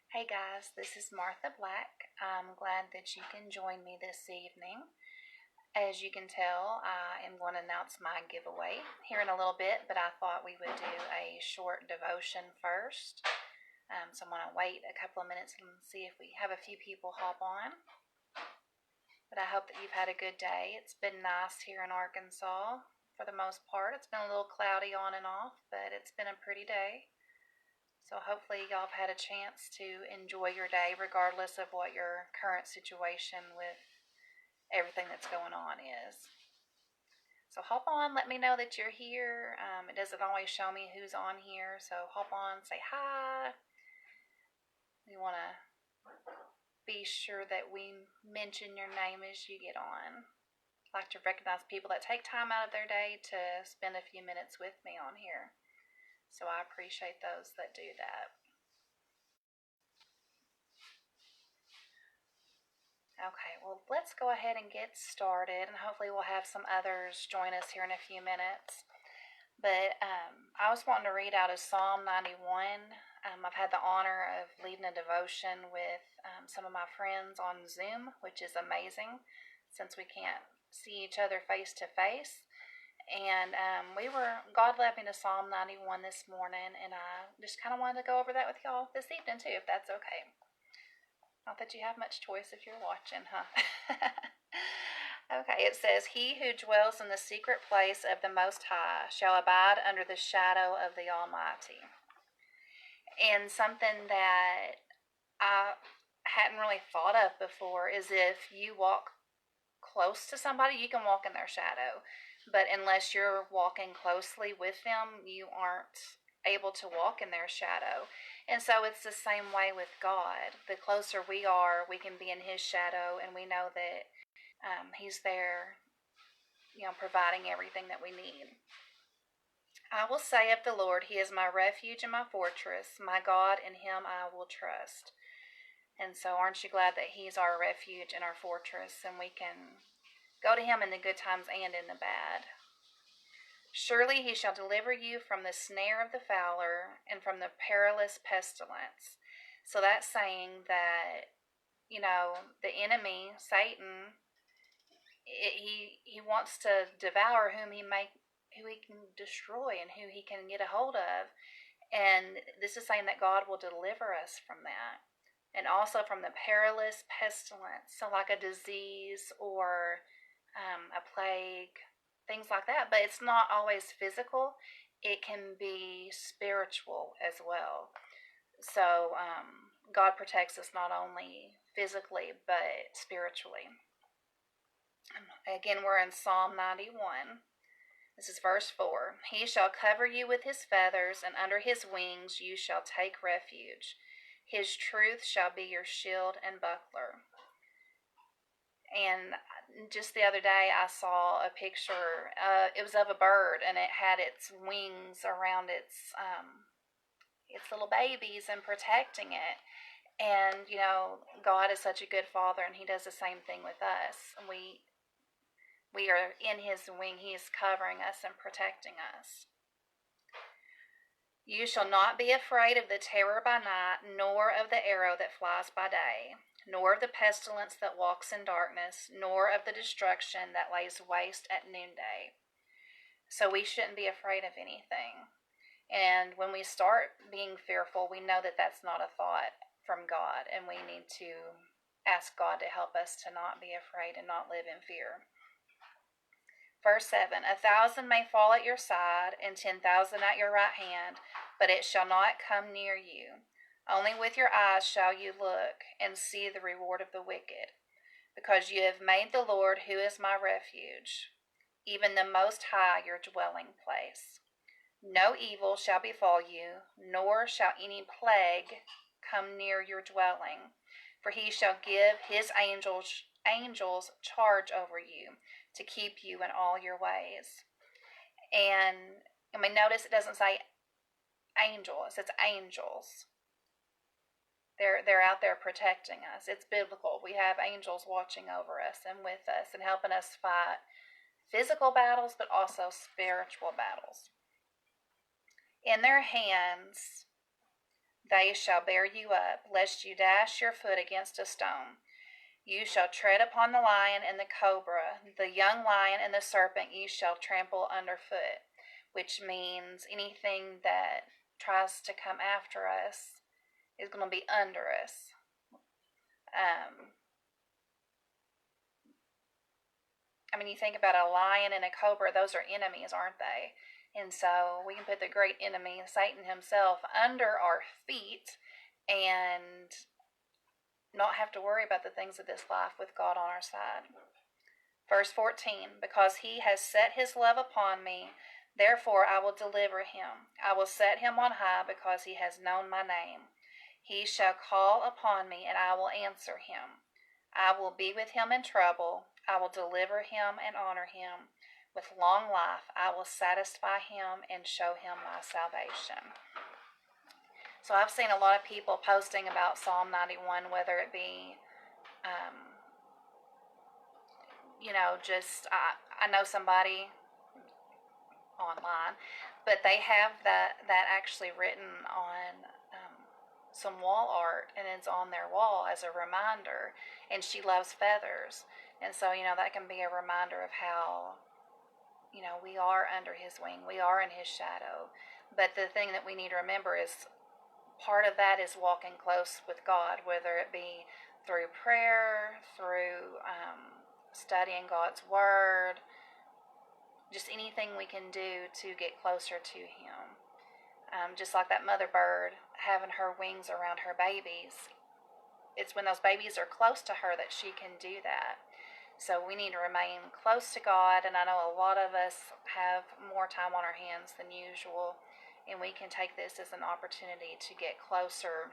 Hey guys, this is Martha Black. I'm glad that you can join me this evening. As you can tell, I am going to announce my giveaway here in a little bit, but I thought we would do a short devotion first. So I'm going to wait a couple of minutes and see if we have a few people hop on. But I hope that you've had a good day. It's been nice here in Arkansas for the most part. It's been a little cloudy on and off, but it's been a pretty day. So hopefully y'all have had a chance to enjoy your day regardless of what your current situation with everything that's going on is. So hop on, let me know that you're here. It doesn't always show me who's on here, so hop on, say hi. We want to be sure that we mention your name as you get on. I like to recognize people that take time out of their day to spend a few minutes with me on here. So I appreciate those that do that. Okay, well, let's go ahead and get started, and hopefully we'll have some others join us here in a few minutes. But I was wanting to read out of Psalm 91. I've had the honor of leading a devotion with some of my friends on Zoom, which is amazing since we can't see each other face to face. And God led me to Psalm 91 this morning, and I just kind of wanted to go over that with y'all this evening too, if that's okay. Not that you have much choice if you're watching, huh? Okay, it says, "He who dwells in the secret place of the Most High shall abide under the shadow of the Almighty." And something that I hadn't really thought of before is if you walk close to somebody, you can walk in their shadow. But unless you're walking closely with them, you aren't able to walk in their shadow. And so it's the same way with God. The closer we are, we can be in His shadow, and we know that He's there, providing everything that we need. "I will say of the Lord, He is my refuge and my fortress, my God, in Him I will trust." And so aren't you glad that He's our refuge and our fortress, and we can go to Him in the good times and in the bad? "Surely He shall deliver you from the snare of the fowler and from the perilous pestilence." So that's saying that, the enemy, Satan, he wants to devour who he can destroy and who he can get a hold of. And this is saying that God will deliver us from that. And also from the perilous pestilence, so like a disease or a plague, things like that. But it's not always physical. It can be spiritual as well. So God protects us not only physically, but spiritually. Again, we're in Psalm 91. This is verse 4. "He shall cover you with his feathers, and under his wings you shall take refuge. His truth shall be your shield and buckler." And just the other day I saw a picture. It was of a bird, and it had its wings around its little babies and protecting it. And God is such a good Father, and He does the same thing with us. And we are in His wing. He is covering us and protecting us. "You shall not be afraid of the terror by night, nor of the arrow that flies by day, nor of the pestilence that walks in darkness, nor of the destruction that lays waste at noonday." So we shouldn't be afraid of anything. And when we start being fearful, we know that that's not a thought from God, and we need to ask God to help us to not be afraid and not live in fear. Verse 7, "1,000 may fall at your side and 10,000 at your right hand, but it shall not come near you. Only with your eyes shall you look and see the reward of the wicked, because you have made the Lord, who is my refuge, even the Most High, your dwelling place. No evil shall befall you, nor shall any plague come near your dwelling, for He shall give His angels charge over you to keep you in all your ways." And notice it doesn't say angel, it says angels. They're out there protecting us. It's biblical. We have angels watching over us and with us and helping us fight physical battles, but also spiritual battles. "In their hands They shall bear you up, lest you dash your foot against a stone. You shall tread upon the lion and the cobra, the young lion and the serpent you shall trample underfoot, which means anything that tries to come after us is going to be under us. You think about a lion and a cobra, those are enemies, aren't they? And so we can put the great enemy, Satan himself, under our feet and not have to worry about the things of this life with God on our side. Verse 14, because he has set his love upon me, therefore I will deliver him. I will set him on high because he has known my name. He shall call upon me and I will answer him. I will be with him in trouble. I will deliver him and honor him. With long life I will satisfy him and show him my salvation. So I've seen a lot of people posting about Psalm 91, whether it be, I know somebody online, but they have that actually written on some wall art, and it's on their wall as a reminder. And she loves feathers, and so that can be a reminder of how we are under his wing, we are in his shadow. But the thing that we need to remember is part of that is walking close with God, whether it be through prayer, through studying God's word, just anything we can do to get closer to him. Just like that mother bird having her wings around her babies, it's when those babies are close to her that she can do that. So we need to remain close to God, and I know a lot of us have more time on our hands than usual, and we can take this as an opportunity to get closer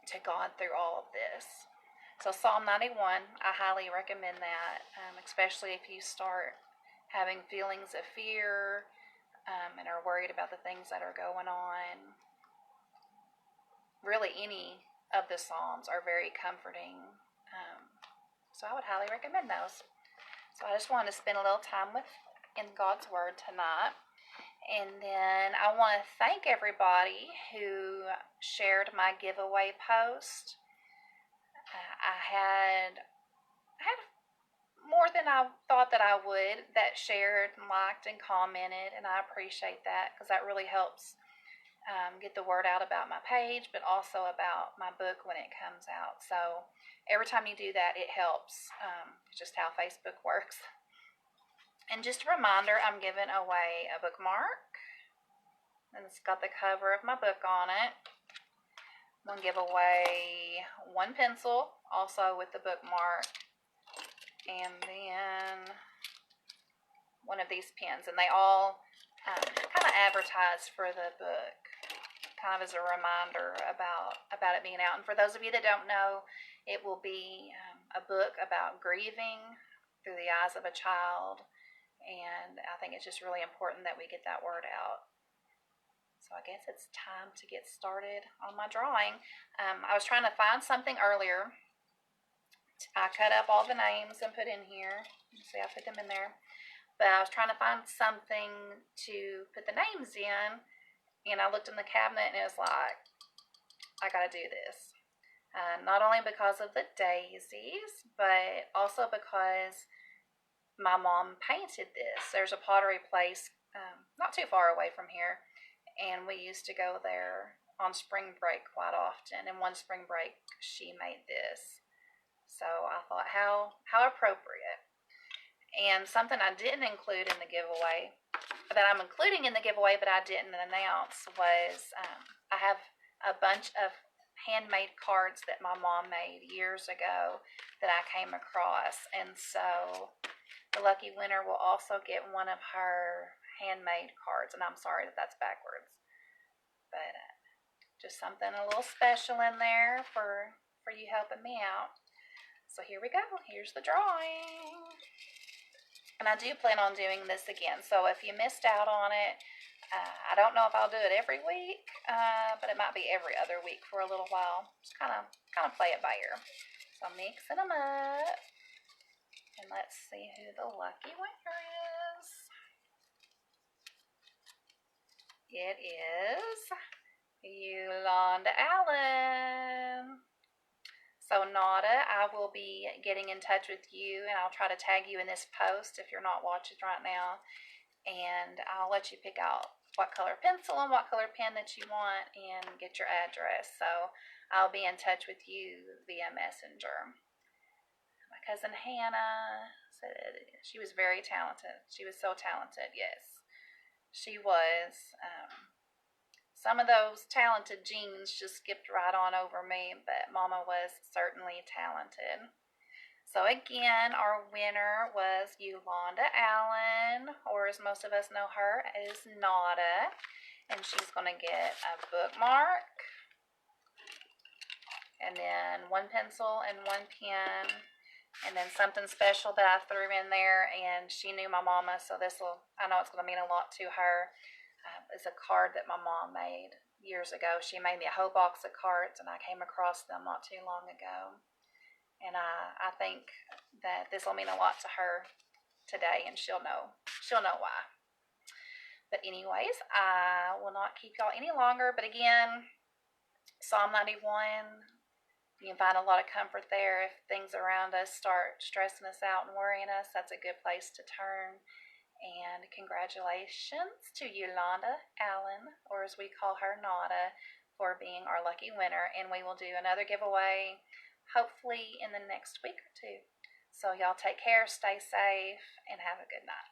to God through all of this. So Psalm 91, I highly recommend that, especially if you start having feelings of fear and are worried about the things that are going on. Really, any of the Psalms are very comforting. So I would highly recommend those. So I just wanted to spend a little time in God's Word tonight. And then I want to thank everybody who shared my giveaway post. I had more than I thought that I would that shared and liked and commented, and I appreciate that because that really helps get the word out about my page, but also about my book when it comes out. So every time you do that, it helps. Just how Facebook works. And just a reminder, I'm giving away a bookmark, and it's got the cover of my book on it. I'm going to give away one pencil, also with the bookmark, and then one of these pens. And they all kind of advertise for the book, kind of as a reminder about it being out. And for those of you that don't know, it will be a book about grieving through the eyes of a child, and I think it's just really important that we get that word out. So I guess it's time to get started on my drawing. I was trying to find something earlier. I cut up all the names and put in here. You see, I put them in there. But I was trying to find something to put the names in, and I looked in the cabinet and it was like, I gotta do this. Not only because of the daisies, but also because my mom painted this. There's a pottery place not too far away from here, and we used to go there on spring break quite often. And one spring break, she made this. So I thought, how appropriate. And something I didn't include in the giveaway, that I'm including in the giveaway, but I didn't announce, was I have a bunch of handmade cards that my mom made years ago that I came across. And so the lucky winner will also get one of her handmade cards. And I'm sorry that that's backwards, but just something a little special in there for you helping me out. So here we go. Here's the drawing. And I do plan on doing this again. So if you missed out on it, I don't know if I'll do it every week, but it might be every other week for a little while. Just kind of play it by ear. So I'm mixing them up. And let's see who the lucky winner is. It is Yolanda Allen. So Nada, I will be getting in touch with you, and I'll try to tag you in this post if you're not watching right now, and I'll let you pick out what color pencil and what color pen that you want and get your address. So I'll be in touch with you via messenger. My cousin Hannah said she was very talented. She was so talented, yes. She was. Some of those talented genes just skipped right on over me, but Mama was certainly talented. So again, our winner was Yolanda Allen, or as most of us know her as Nada, and she's going to get a bookmark, and then one pencil and one pen, and then something special that I threw in there, and she knew my mama, so I know it's going to mean a lot to her. It's a card that my mom made years ago. She made me a whole box of cards, and I came across them not too long ago. And I think that this will mean a lot to her today, and she'll know why. But anyways, I will not keep y'all any longer. But again, Psalm 91, you can find a lot of comfort there. If things around us start stressing us out and worrying us, that's a good place to turn. And congratulations to Yolanda Allen, or as we call her, Nada, for being our lucky winner. And we will do another giveaway hopefully in the next week or two. So y'all take care, stay safe, and have a good night.